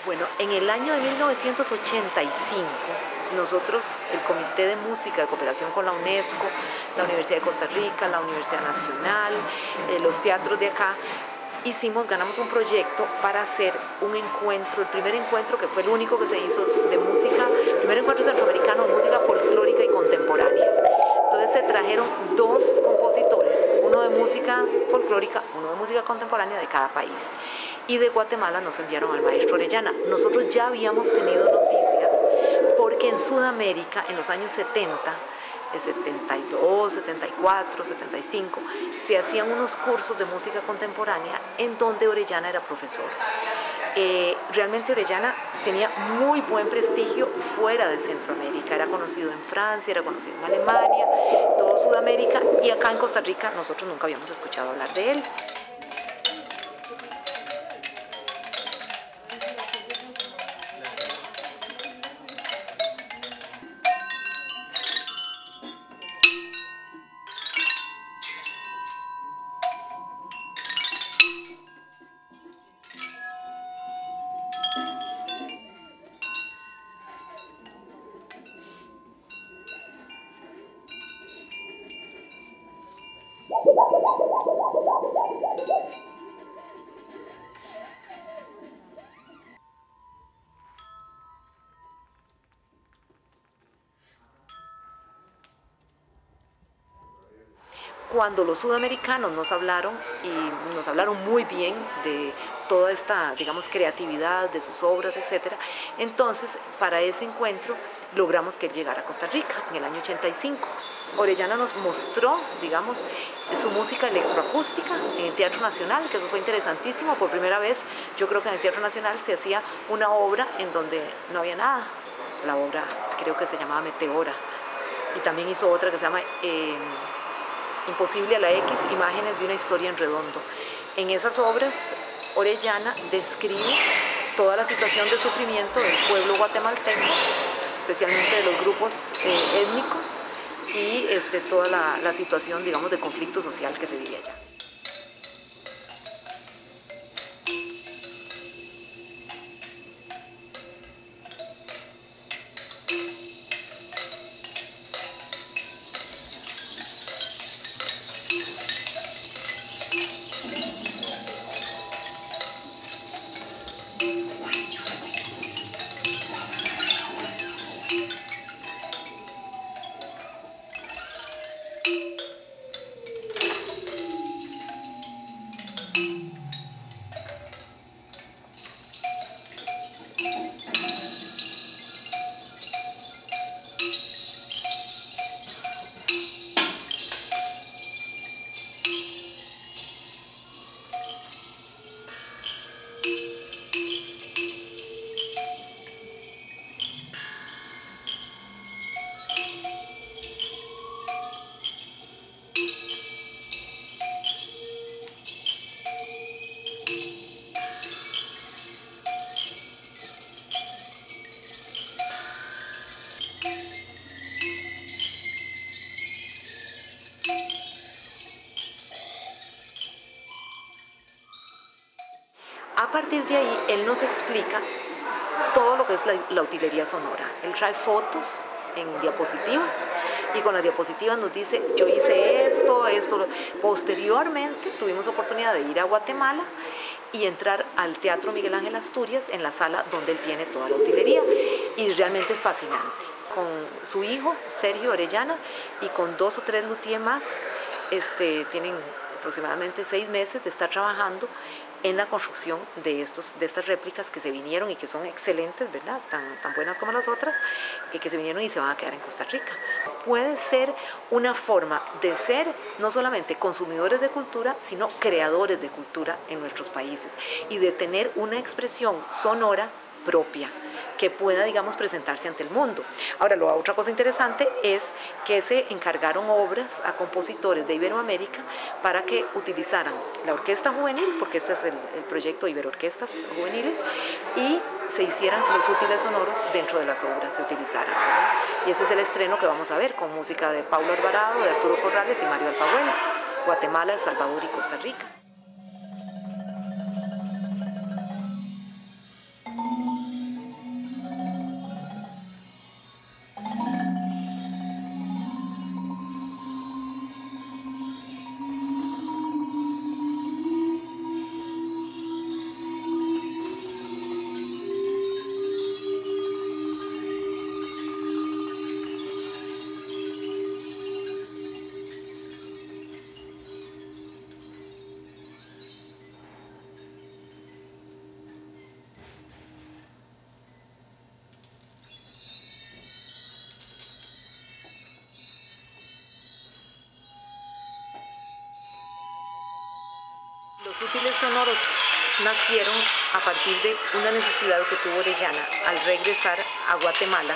Bueno, en el año de 1985, nosotros, el Comité de Música de Cooperación con la UNESCO, la Universidad de Costa Rica, la Universidad Nacional, los teatros de acá, ganamos un proyecto para hacer un encuentro, el primer encuentro que fue el único que se hizo de música, el primer encuentro centroamericano de música folclórica y contemporánea. Entonces se trajeron dos compositores, uno de música folclórica, uno de música contemporánea de cada país. Y de Guatemala nos enviaron al maestro Orellana. Nosotros ya habíamos tenido noticias porque en Sudamérica, en los años 70, de 72, 74, 75, se hacían unos cursos de música contemporánea en donde Orellana era profesor. Realmente Orellana tenía muy buen prestigio fuera de Centroamérica, era conocido en Francia, era conocido en Alemania, todo Sudamérica, y acá en Costa Rica nosotros nunca habíamos escuchado hablar de él. Cuando los sudamericanos nos hablaron, y nos hablaron muy bien de toda esta, digamos, creatividad de sus obras, etc., entonces, para ese encuentro, logramos que él llegara a Costa Rica en el año 85. Orellana nos mostró, digamos, su música electroacústica en el Teatro Nacional, que eso fue interesantísimo. Por primera vez, yo creo que en el Teatro Nacional se hacía una obra en donde no había nada. La obra creo que se llamaba Meteora. Y también hizo otra que se llama Imposible a la X, imágenes de una historia en redondo. En esas obras, Orellana describe toda la situación de sufrimiento del pueblo guatemalteco, especialmente de los grupos étnicos, y toda la situación, digamos, de conflicto social que se vive allá. A partir de ahí, él nos explica todo lo que es la utilería sonora. Él trae fotos en diapositivas y con las diapositivas nos dice, yo hice esto. Posteriormente tuvimos oportunidad de ir a Guatemala y entrar al Teatro Miguel Ángel Asturias, en la sala donde él tiene toda la utilería, y realmente es fascinante. Con su hijo, Sergio Orellana, y con 2 o 3 luthiers más, tienen aproximadamente 6 meses de estar trabajando en la construcción de estas réplicas que se vinieron y que son excelentes, ¿verdad? Tan buenas como las otras, que se vinieron y se van a quedar en Costa Rica. puede ser una forma de ser no solamente consumidores de cultura, sino creadores de cultura en nuestros países y de tener una expresión sonora propia que pueda, digamos, presentarse ante el mundo. Ahora, la otra cosa interesante es que se encargaron obras a compositores de Iberoamérica para que utilizaran la orquesta juvenil, porque este es el proyecto Iberoorquestas Juveniles, y se hicieran los útiles sonoros dentro de las obras, se utilizaran, ¿verdad? Y ese es el estreno que vamos a ver con música de Paulo Alvarado, de Arturo Corrales y Mario Alfaguela, Guatemala, El Salvador y Costa Rica. Los útiles sonoros nacieron a partir de una necesidad que tuvo Orellana al regresar a Guatemala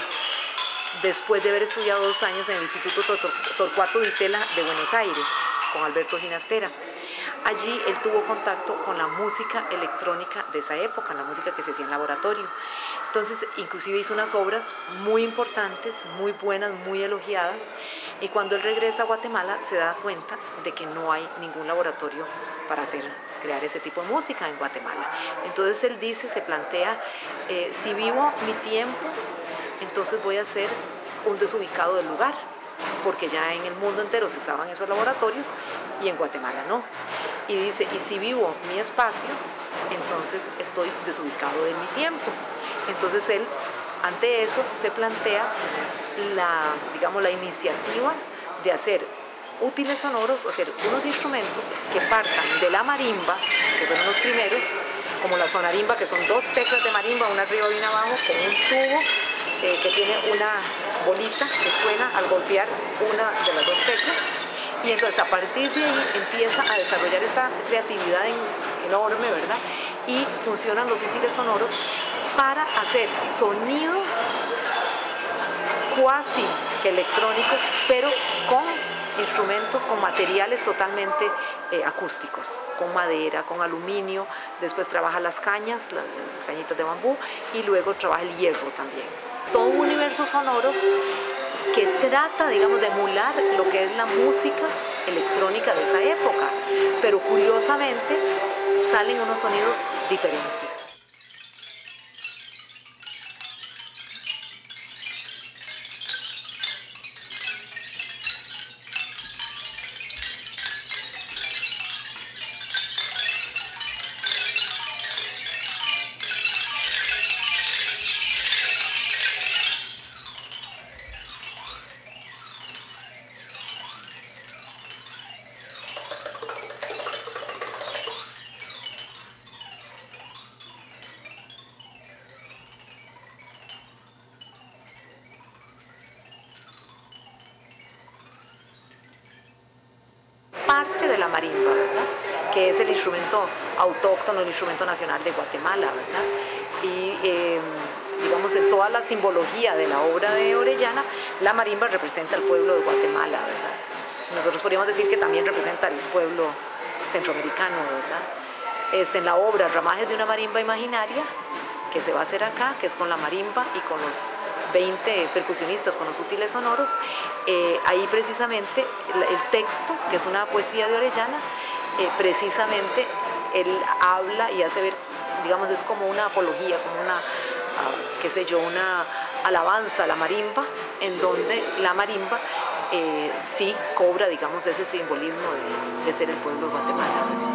después de haber estudiado 2 años en el Instituto Torcuato Di Tella de Buenos Aires con Alberto Ginastera. Allí él tuvo contacto con la música electrónica de esa época, la música que se hacía en laboratorio. Entonces, inclusive hizo unas obras muy importantes, muy buenas, muy elogiadas, y cuando él regresa a Guatemala se da cuenta de que no hay ningún laboratorio para crear ese tipo de música en Guatemala. Entonces él dice, se plantea, si vivo mi tiempo, entonces voy a ser un desubicado del lugar, porque ya en el mundo entero se usaban esos laboratorios y en Guatemala no. Y dice, y si vivo mi espacio, entonces estoy desubicado de mi tiempo. Entonces él, ante eso, se plantea la iniciativa de hacer útiles sonoros, o sea, unos instrumentos que partan de la marimba, que fueron los primeros, como la sonarimba, que son 2 teclas de marimba, una arriba y una abajo, con un tubo que tiene una bolita que suena al golpear una de las 2 teclas. Y entonces a partir de ahí empieza a desarrollar esta creatividad enorme, ¿verdad? Y funcionan los útiles sonoros para hacer sonidos cuasi que electrónicos, pero con instrumentos, con materiales totalmente acústicos, con madera, con aluminio. Después trabaja las cañas, las cañitas de bambú, y luego trabaja el hierro también. Todo un universo sonoro que trata, digamos, de emular lo que es la música electrónica de esa época, pero curiosamente salen unos sonidos diferentes. Parte de la marimba, ¿verdad? Que es el instrumento autóctono, el instrumento nacional de Guatemala, ¿verdad? Y digamos, en toda la simbología de la obra de Orellana, la marimba representa al pueblo de Guatemala, ¿verdad? Nosotros podríamos decir que también representa al pueblo centroamericano, ¿verdad? En la obra Ramajes de una marimba imaginaria, que se va a hacer acá, que es con la marimba y con los 20 percusionistas, con los útiles sonoros, ahí precisamente el texto, que es una poesía de Orellana, precisamente él habla y hace ver, digamos, es como una apología, como una, qué sé yo, una alabanza a la marimba, en donde la marimba sí cobra, digamos, ese simbolismo de ser el pueblo de Guatemala, ¿verdad?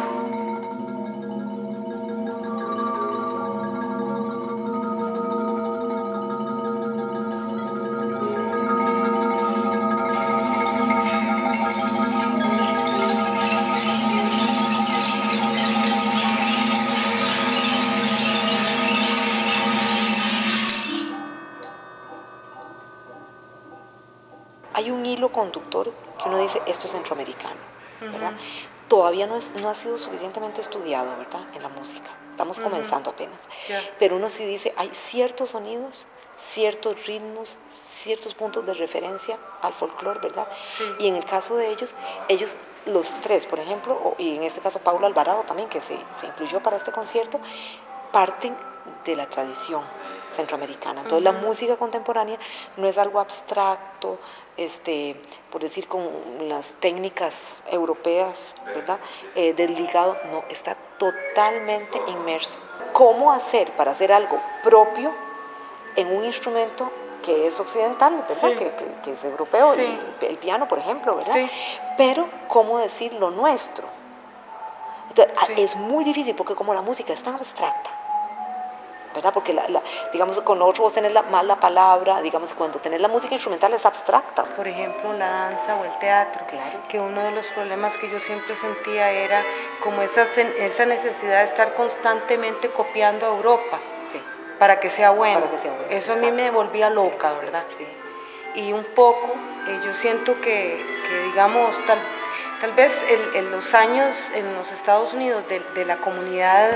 hay un hilo conductor que uno dice, esto es centroamericano, ¿verdad? Todavía no ha sido suficientemente estudiado, ¿verdad?, en la música. Estamos comenzando apenas. Pero uno sí dice, hay ciertos sonidos, ciertos ritmos, ciertos puntos de referencia al folclore, ¿verdad? Y en el caso de ellos los tres, por ejemplo, y en este caso Paula Alvarado también, que se incluyó para este concierto, parten de la tradición centroamericana. Entonces la música contemporánea no es algo abstracto, por decir con las técnicas europeas, ¿verdad?, desligado, no, está totalmente inmerso. ¿Cómo hacer para hacer algo propio en un instrumento que es occidental, ¿verdad?, que es europeo, el piano, por ejemplo, ¿verdad? Pero ¿cómo decir lo nuestro? Entonces, es muy difícil porque como la música es tan abstracta, ¿verdad? Porque digamos, con nosotros vos tenés más la palabra, digamos, cuando tenés la música instrumental es abstracta. Por ejemplo, la danza o el teatro, que uno de los problemas que yo siempre sentía era como esa necesidad de estar constantemente copiando a Europa para que sea bueno. Eso a mí me volvía loca, ¿verdad? Y un poco, yo siento que digamos, tal vez en los años en los Estados Unidos de la comunidad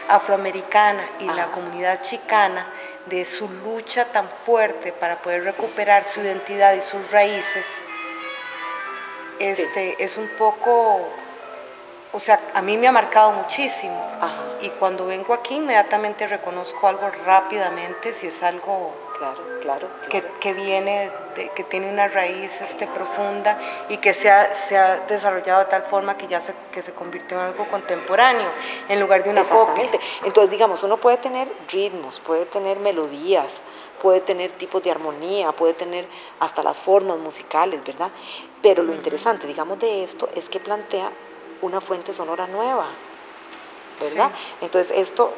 afroamericana y la comunidad chicana, de su lucha tan fuerte para poder recuperar su identidad y sus raíces, es un poco, o sea, a mí me ha marcado muchísimo. Y cuando vengo aquí inmediatamente reconozco algo rápidamente, si es algo que viene, que tiene una raíz profunda y que se ha desarrollado de tal forma que se convirtió en algo contemporáneo en lugar de una copia. Entonces, digamos, uno puede tener ritmos, puede tener melodías, puede tener tipos de armonía, puede tener hasta las formas musicales, ¿verdad? Pero lo interesante, digamos, de esto es que plantea una fuente sonora nueva, ¿verdad? Entonces, esto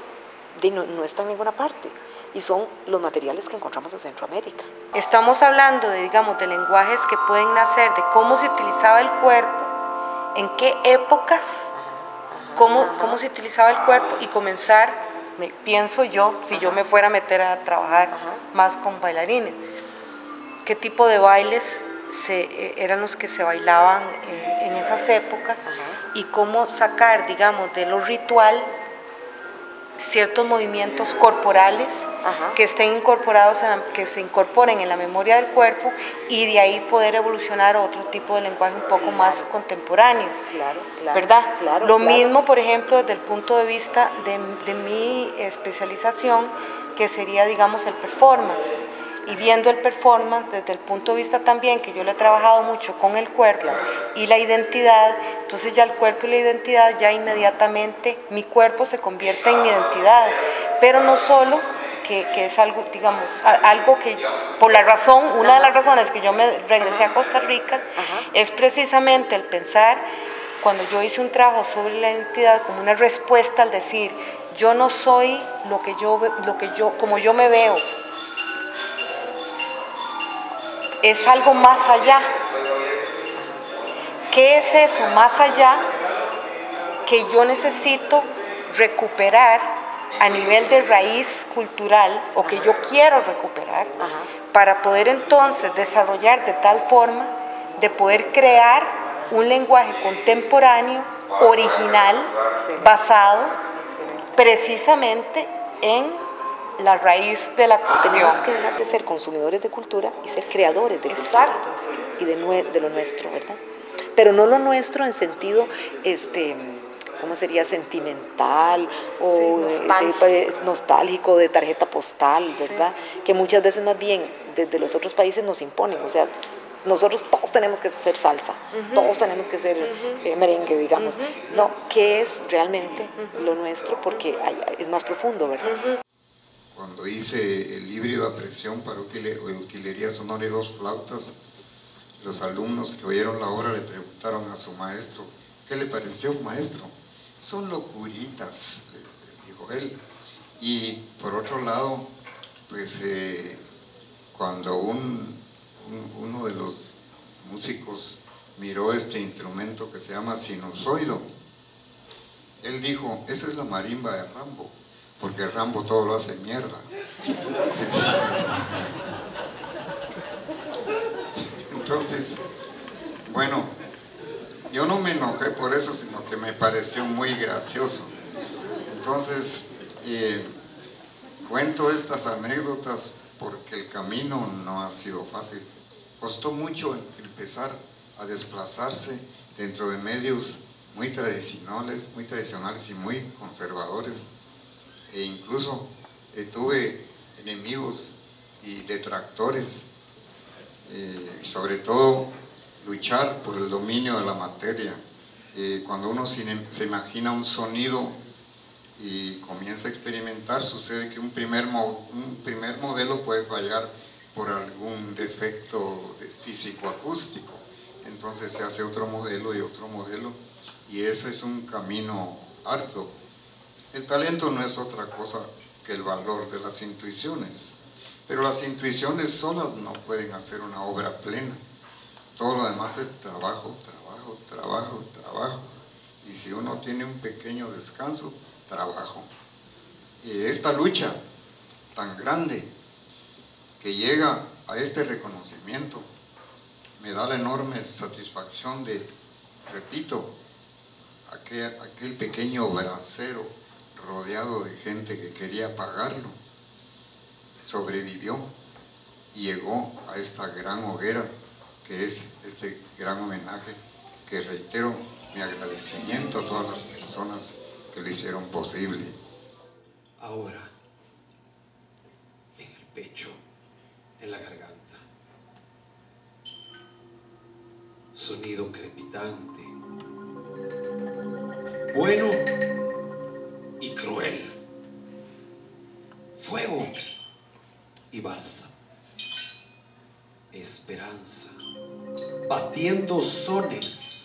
no está en ninguna parte y son los materiales que encontramos en Centroamérica. Estamos hablando de, digamos, de lenguajes que pueden nacer de cómo se utilizaba el cuerpo, en qué épocas, cómo se utilizaba el cuerpo y comenzar, pienso yo, si yo me fuera a meter a trabajar más con bailarines, qué tipo de bailes eran los que se bailaban en esas épocas y cómo sacar, digamos, de lo ritual ciertos movimientos corporales que estén incorporados, que se incorporen en la memoria del cuerpo y de ahí poder evolucionar a otro tipo de lenguaje un poco más contemporáneo, ¿verdad? Lo mismo, por ejemplo, desde el punto de vista de mi especialización, que sería, digamos, el performance. Y viendo el performance desde el punto de vista también que yo lo he trabajado mucho con el cuerpo y la identidad, entonces ya el cuerpo y la identidad, ya inmediatamente mi cuerpo se convierte en mi identidad, pero no solo que es algo, digamos, algo que por la razón, una de las razones que yo me regresé a Costa Rica es precisamente el pensar, cuando yo hice un trabajo sobre la identidad como una respuesta al decir, yo no soy como yo me veo, es algo más allá. ¿Qué es eso más allá que yo necesito recuperar a nivel de raíz cultural o que yo quiero recuperar para poder entonces desarrollar de tal forma de poder crear un lenguaje contemporáneo, original, basado precisamente en la raíz de la cuestión? Tenemos que dejar de ser consumidores de cultura y ser creadores de cultura y de lo nuestro, ¿verdad? Pero no lo nuestro en sentido, ¿cómo sería? Sentimental o nostálgico, de tarjeta postal, ¿verdad? Que muchas veces más bien desde los otros países nos imponen, o sea, nosotros todos tenemos que ser salsa, todos tenemos que ser merengue, digamos. No, ¿qué es realmente lo nuestro? Porque es más profundo, ¿verdad? Cuando hice el híbrido a presión para utilería sonora y dos flautas, los alumnos que oyeron la obra le preguntaron a su maestro, ¿qué le pareció, maestro? Son locuritas, dijo él. Y por otro lado, pues cuando uno de los músicos miró este instrumento que se llama sinusoide, él dijo, esa es la marimba de Rambo, porque Rambo todo lo hace mierda. Entonces, Entonces, bueno, yo no me enojé por eso, sino que me pareció muy gracioso. Entonces, cuento estas anécdotas porque el camino no ha sido fácil. Costó mucho empezar a desplazarse dentro de medios muy tradicionales y muy conservadores. E incluso tuve enemigos y detractores, sobre todo luchar por el dominio de la materia. Cuando uno se imagina un sonido y comienza a experimentar, sucede que un primer modelo puede fallar por algún defecto físico-acústico. Entonces se hace otro modelo, y ese es un camino arduo. El talento no es otra cosa que el valor de las intuiciones, pero las intuiciones solas no pueden hacer una obra plena. Todo lo demás es trabajo, trabajo, trabajo, trabajo. Y si uno tiene un pequeño descanso, trabajo. Y esta lucha tan grande que llega a este reconocimiento me da la enorme satisfacción de, repito, aquel pequeño brasero rodeado de gente que quería pagarlo, sobrevivió y llegó a esta gran hoguera que es este gran homenaje, que reitero mi agradecimiento a todas las personas que lo hicieron posible. Ahora, en el pecho, en la garganta, sonido crepitante, bueno y cruel, fuego y bálsamo, esperanza, batiendo sones